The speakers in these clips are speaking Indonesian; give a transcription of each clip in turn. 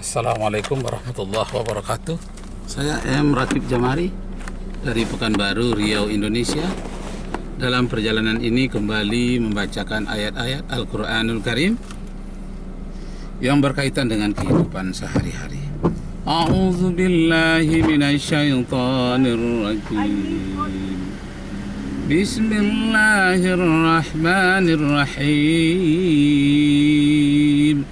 Assalamualaikum warahmatullahi wabarakatuh. Saya M. Ratib Jamari dari Pekanbaru, Riau, Indonesia. Dalam perjalanan ini kembali membacakan ayat-ayat Al-Quranul Karim yang berkaitan dengan kehidupan sehari-hari. A'udzu billahi minasyaitonir rajim. Bismillahirrahmanirrahim.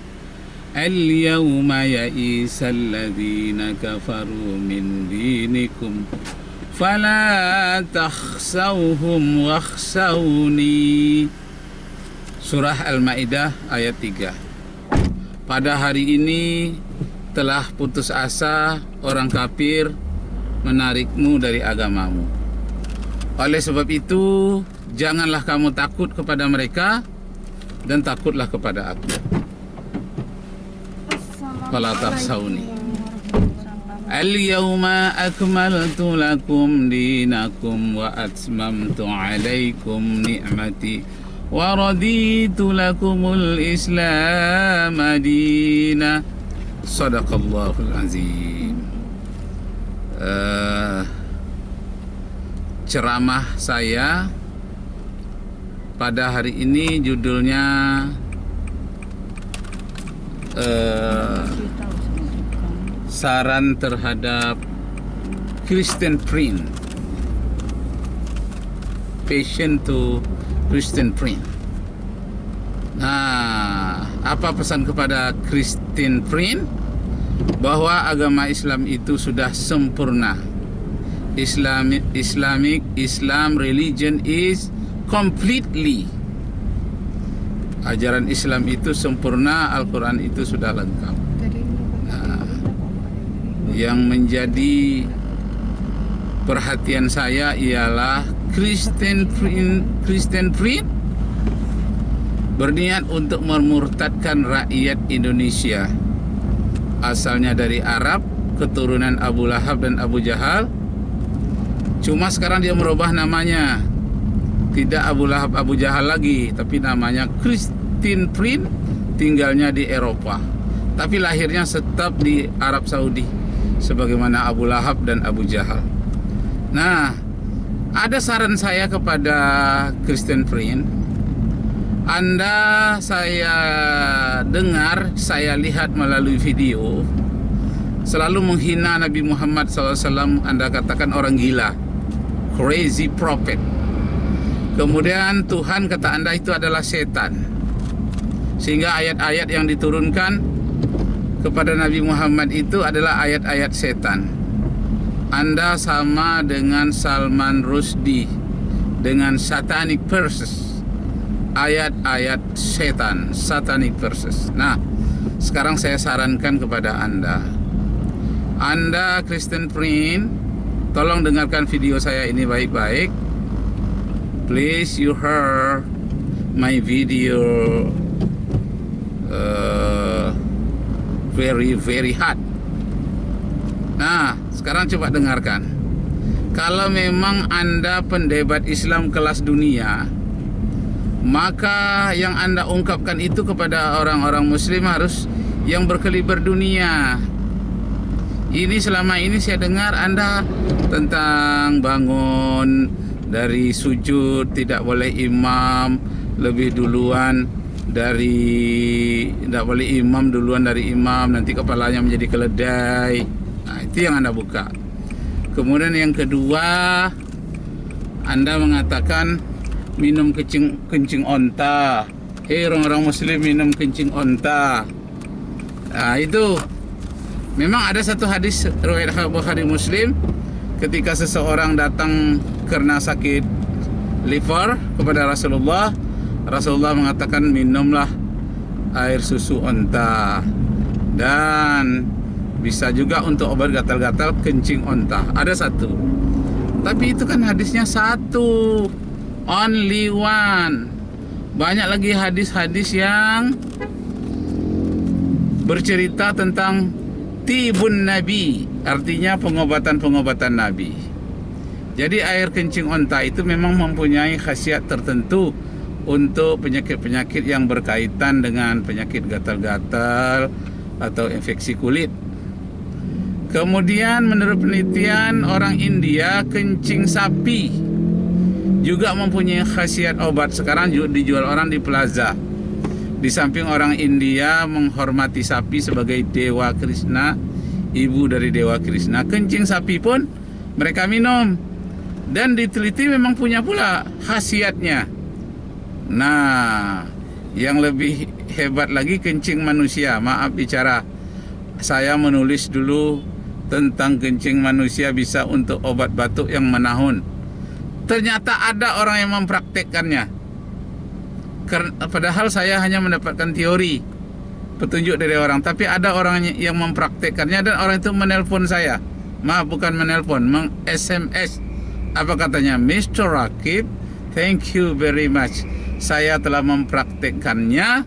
Al-yawma ya'isa alladhina kafaru min dinikum fala takhshawhum wakhshawni. Surah Al-Maidah ayat 3. Pada hari ini telah putus asa orang kafir menarikmu dari agamamu. Oleh sebab itu, janganlah kamu takut kepada mereka dan takutlah kepada aku. Fala takhshawni. Al-yawma akmaltu lakum dinakum wa atmamtu alaikum ni'mati wa raditu lakumul islam madina. Sadaqallahul azim. Ceramah saya pada hari ini judulnya saran terhadap Christian Prince, Passion to Christian Prince. Nah, apa pesan kepada Christian Prince? Bahwa agama Islam itu sudah sempurna. Islam religion is completely. Ajaran Islam itu sempurna, Al-Quran itu sudah lengkap. Nah, yang menjadi perhatian saya ialah Christian Prince berniat untuk memurtadkan rakyat Indonesia. Asalnya dari Arab, keturunan Abu Lahab dan Abu Jahal. Cuma sekarang dia merubah namanya. Tidak Abu Lahab Abu Jahal lagi, tapi namanya Christian Prince, tinggalnya di Eropa. Tapi lahirnya tetap di Arab Saudi, sebagaimana Abu Lahab dan Abu Jahal. Nah, ada saran saya kepada Christian Prince. Anda, saya dengar, saya lihat melalui video, selalu menghina Nabi Muhammad SAW. Anda katakan orang gila, crazy prophet. Kemudian Tuhan kata Anda itu adalah setan, sehingga ayat-ayat yang diturunkan kepada Nabi Muhammad itu adalah ayat-ayat setan. Anda sama dengan Salman Rushdie dengan satanic verses, ayat-ayat setan, satanic verses. Nah, sekarang saya sarankan kepada Anda Christian Prince, tolong dengarkan video saya ini baik-baik. Please, you heard my video very hot. Nah, sekarang coba dengarkan. Kalau memang Anda pendebat Islam kelas dunia, maka yang Anda ungkapkan itu kepada orang-orang Muslim harus yang berkeliber dunia. Ini selama ini saya dengar Anda tentang bangun dari sujud, tidak boleh imam lebih duluan dari, tidak boleh imam duluan dari imam, nanti kepalanya menjadi keledai. Nah, itu yang Anda buka. Kemudian yang kedua, Anda mengatakan minum kencing onta. Orang-orang Muslim minum kencing onta. Nah, itu memang ada satu hadis riwayat Bukhari Muslim, ketika seseorang datang karena sakit liver kepada Rasulullah, Rasulullah mengatakan minumlah air susu onta, dan bisa juga untuk obat gatal-gatal kencing onta. Ada satu, tapi itu kan hadisnya satu, only one. Banyak lagi hadis-hadis yang bercerita tentang tibun Nabi, artinya pengobatan-pengobatan Nabi. Jadi air kencing onta itu memang mempunyai khasiat tertentu untuk penyakit-penyakit yang berkaitan dengan penyakit gatal-gatal, atau infeksi kulit. Kemudian menurut penelitian orang India, kencing sapi juga mempunyai khasiat obat. Sekarang juga dijual orang di plaza. Di samping orang India menghormati sapi sebagai dewa Krishna, ibu dari dewa Krishna, kencing sapi pun mereka minum. Dan diteliti memang punya pula khasiatnya. Nah, yang lebih hebat lagi kencing manusia. Maaf bicara, saya menulis dulu tentang kencing manusia bisa untuk obat batuk yang menahun. Ternyata ada orang yang mempraktekkannya. Padahal saya hanya mendapatkan teori, petunjuk dari orang. Tapi ada orang yang mempraktekkannya dan orang itu menelpon saya. Maaf, bukan menelpon, meng-SMS. Apa katanya? Mr. Rakib, thank you very much. Saya telah mempraktekkannya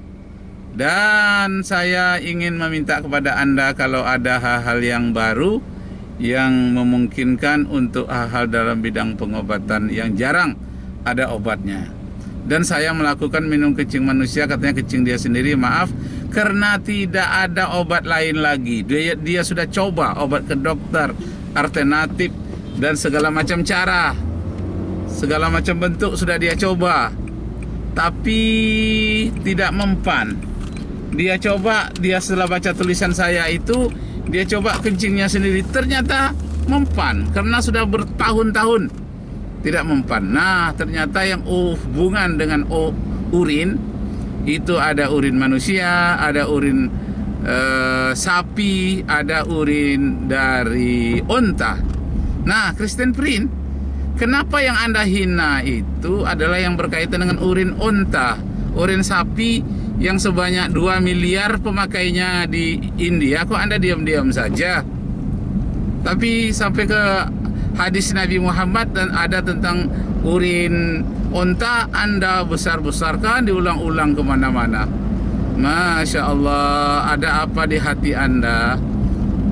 dan saya ingin meminta kepada Anda kalau ada hal-hal yang baru yang memungkinkan untuk hal-hal dalam bidang pengobatan yang jarang ada obatnya. Dan saya melakukan minum kencing manusia, katanya kencing dia sendiri, maaf, karena tidak ada obat lain lagi. Dia sudah coba obat ke dokter, alternatif, dan segala macam cara, segala macam bentuk sudah dia coba, tapi tidak mempan. Dia setelah baca tulisan saya itu, dia coba kencingnya sendiri, ternyata mempan karena sudah bertahun-tahun tidak mempan. Nah, ternyata yang hubungan dengan urin itu ada urin manusia, ada urin sapi, ada urin dari unta. Nah, Kristen Prince, kenapa yang Anda hina itu adalah yang berkaitan dengan urin unta, urin sapi yang sebanyak 2 miliar pemakainya di India. Kok Anda diam-diam saja? Tapi sampai ke hadis Nabi Muhammad dan ada tentang urin unta, Anda besar-besarkan, diulang-ulang kemana-mana. Masya Allah, ada apa di hati Anda?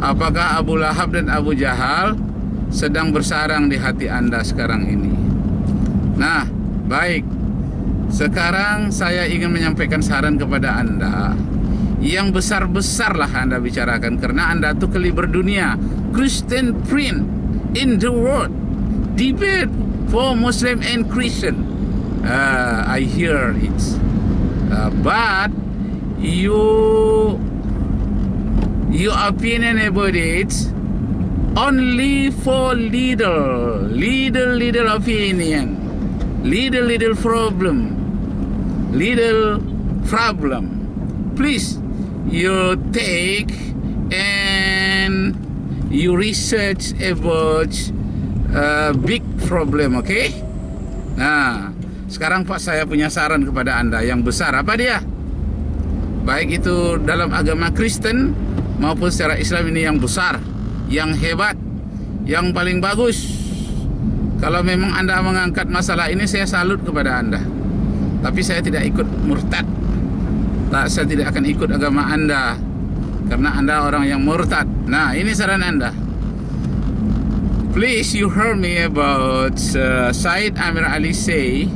Apakah Abu Lahab dan Abu Jahal sedang bersarang di hati Anda sekarang ini? Nah, baik. Sekarang saya ingin menyampaikan saran kepada Anda. Yang besar-besarlah Anda bicarakan, karena Anda tuh keliber dunia. Kristen Prince in the world, debate for Muslim and Christian. I hear it, but your opinion about it only for little opinion, little problem. Please, you take and you research about big problem, okay? Nah, sekarang Pak, saya punya saran kepada Anda yang besar. Apa dia? Baik itu dalam agama Kristen maupun secara Islam, ini yang besar, yang hebat, yang paling bagus. Kalau memang Anda mengangkat masalah ini, saya salut kepada Anda. Tapi saya tidak ikut murtad. Saya tidak akan ikut agama Anda, karena Anda orang yang murtad. Nah, ini saran Anda. Please, you heard me about Said Amir Ali say,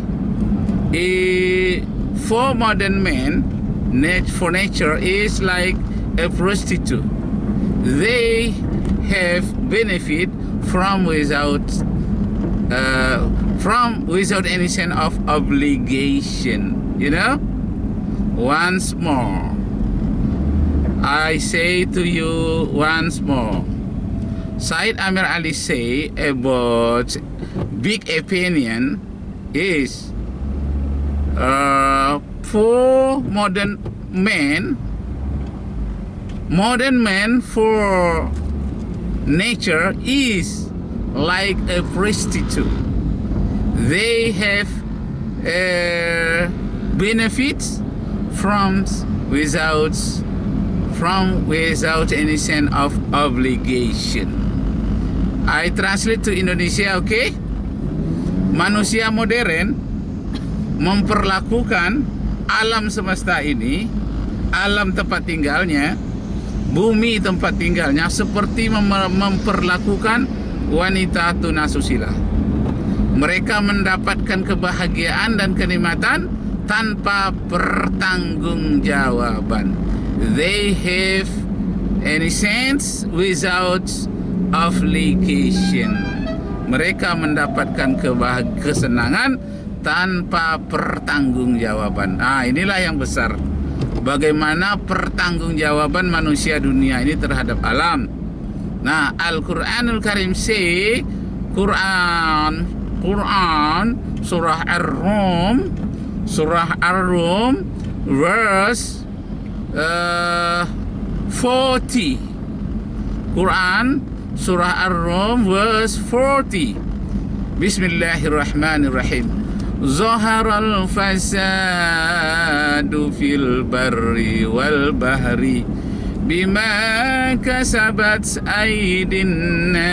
for modern men, for nature is like a prostitute. They have benefit from without any sense of obligation. You know? Once more, I say to you once more, Said Amir Ali say about big opinion is for modern men for nature is like a prostitute. They have benefits from without any sense of obligation. I translate to Indonesia, okay? Manusia modern memperlakukan alam semesta ini, alam tempat tinggalnya, bumi tempat tinggalnya, seperti memperlakukan wanita tunasusila. Mereka mendapatkan kebahagiaan dan kenikmatan tanpa pertanggungjawaban. They have any sins without obligation. Mereka mendapatkan kesenangan tanpa pertanggungjawaban. Inilah yang besar. Bagaimana pertanggungjawaban manusia dunia ini terhadap alam. Nah, Al-Quranul Karim say, Quran surah Ar-Rum verse 40. Quran surah Ar-Rum verse 40. Bismillahirrahmanirrahim. Zaharal fasadu fil barri wal bahri bima kasabat aydin nas.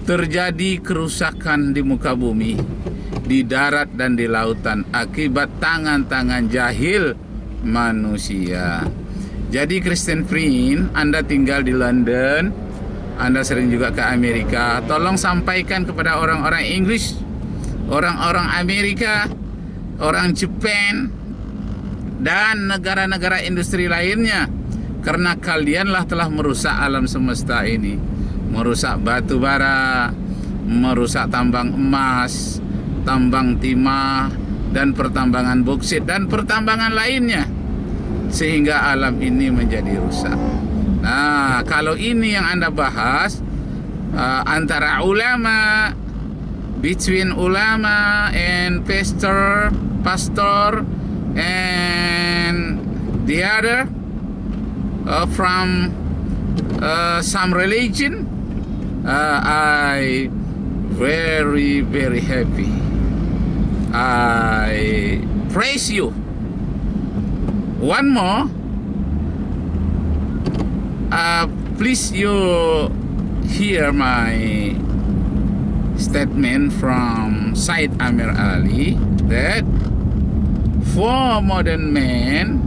Terjadi kerusakan di muka bumi, di darat dan di lautan akibat tangan-tangan jahil manusia. Jadi Christian friend, Anda tinggal di London, Anda sering juga ke Amerika, tolong sampaikan kepada orang-orang Inggris, orang-orang Amerika, orang Jepang, dan negara-negara industri lainnya, karena kalianlah telah merusak alam semesta ini, merusak batu bara, merusak tambang emas, tambang timah, dan pertambangan boksit dan pertambangan lainnya, sehingga alam ini menjadi rusak. Nah, kalau ini yang Anda bahas antara ulama, between ulama and pastor and the other from some religion, I very happy. I praise you. One more, please you hear my statement from Said Amir Ali that for modern man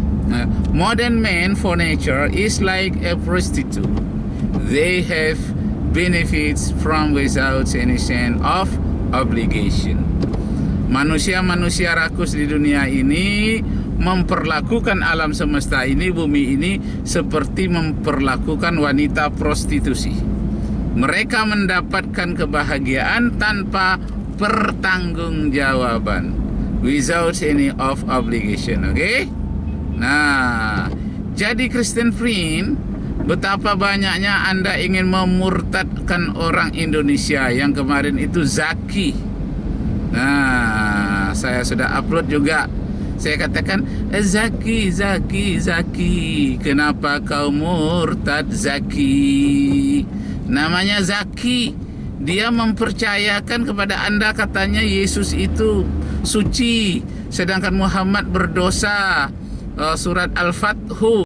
for nature is like a prostitute. They have benefits from without any sense of obligation. Manusia-manusia rakus di dunia ini memperlakukan alam semesta ini, bumi ini, seperti memperlakukan wanita prostitusi. Mereka mendapatkan kebahagiaan tanpa pertanggungjawaban, without any of obligation. Oke? Nah, jadi Christian friend, betapa banyaknya Anda ingin memurtadkan orang Indonesia yang kemarin itu Zaki. Nah, saya sudah upload juga. Saya katakan, Zaki, kenapa kau murtad Zaki? Namanya Zaki. Dia mempercayakan kepada Anda, katanya Yesus itu suci, sedangkan Muhammad berdosa. Surat Al-Fathu